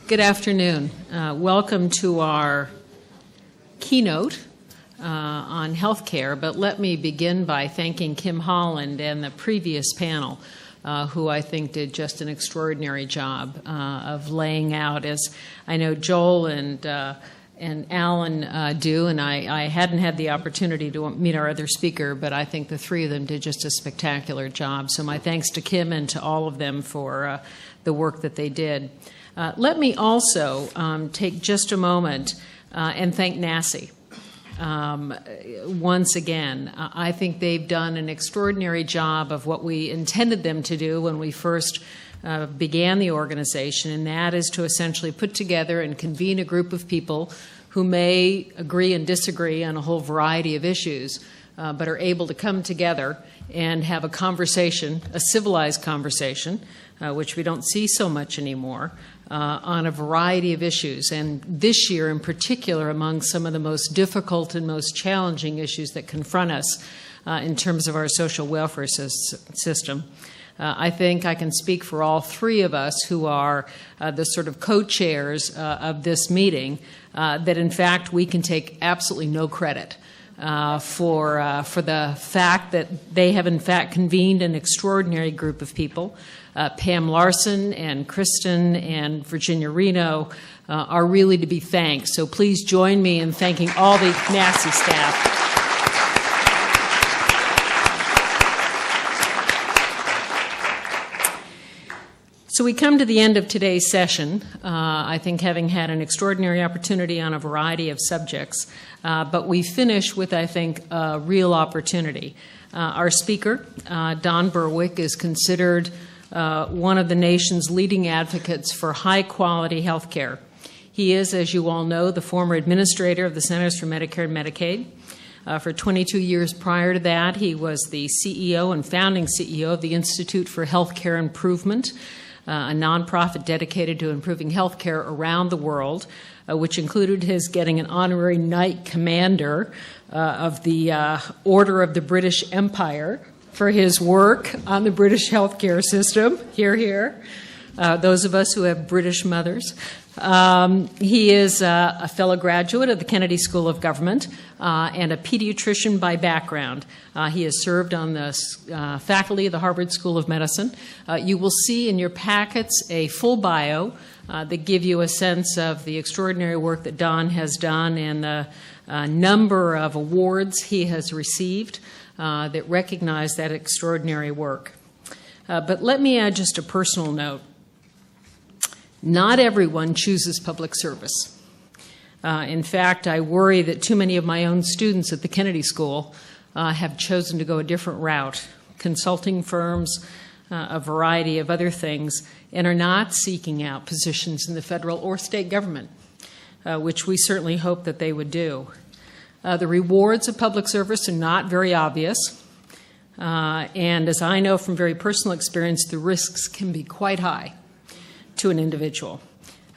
Good afternoon. Welcome to our keynote on healthcare, but let me begin by thanking Kim Holland and the previous panel, who I think did just an extraordinary job of laying out, as I know Joel and Alan do, and I hadn't had the opportunity to meet our other speaker, but I think the three of them did just a spectacular job. So my thanks to Kim and to all of them for the work that they did. Let me also take just a moment and thank NACI. Once again, I think they've done an extraordinary job of what we intended them to do when we first began the organization, and that is to essentially put together and convene a group of people who may agree and disagree on a whole variety of issues, but are able to come together and have a conversation, a civilized conversation, which we don't see so much anymore, on a variety of issues. And this year in particular, among some of the most difficult and most challenging issues that confront us in terms of our social welfare system. I think I can speak for all three of us who are the sort of co-chairs of this meeting, that in fact we can take absolutely no credit for the fact that they have in fact convened an extraordinary group of people. Pam Larson and Kristen and Virginia Reno are really to be thanked. So please join me in thanking all the NACI staff. So we come to the end of today's session, I think having had an extraordinary opportunity on a variety of subjects, but we finish with, I think, a real opportunity. Our speaker, Don Berwick, is considered one of the nation's leading advocates for high-quality health care. He is, as you all know, the former administrator of the Centers for Medicare and Medicaid. For 22 years prior to that, he was the CEO and founding CEO of the Institute for Healthcare Improvement, a nonprofit dedicated to improving health care around the world, which included his getting an honorary Knight Commander of the Order of the British Empire for his work on the British healthcare system. Hear, hear. Those of us who have British mothers. He is a fellow graduate of the Kennedy School of Government and a pediatrician by background. He has served on the faculty of the Harvard School of Medicine. You will see in your packets a full bio that give you a sense of the extraordinary work that Don has done and the number of awards he has received that recognize that extraordinary work. But let me add just a personal note. Not everyone chooses public service. In fact, I worry that too many of my own students at the Kennedy School have chosen to go a different route, consulting firms, a variety of other things, and are not seeking out positions in the federal or state government, which we certainly hope that they would do. The rewards of public service are not very obvious, and as I know from very personal experience, the risks can be quite high to an individual.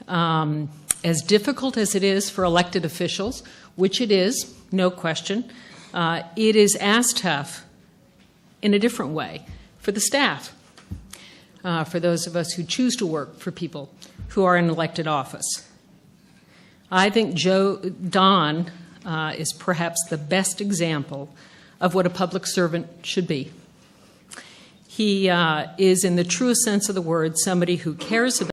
As difficult as it is for elected officials, which it is, no question, it is as tough in a different way for the staff, for those of us who choose to work for people who are in elected office. I think Don is perhaps the best example of what a public servant should be. He is, in the truest sense of the word, somebody who cares about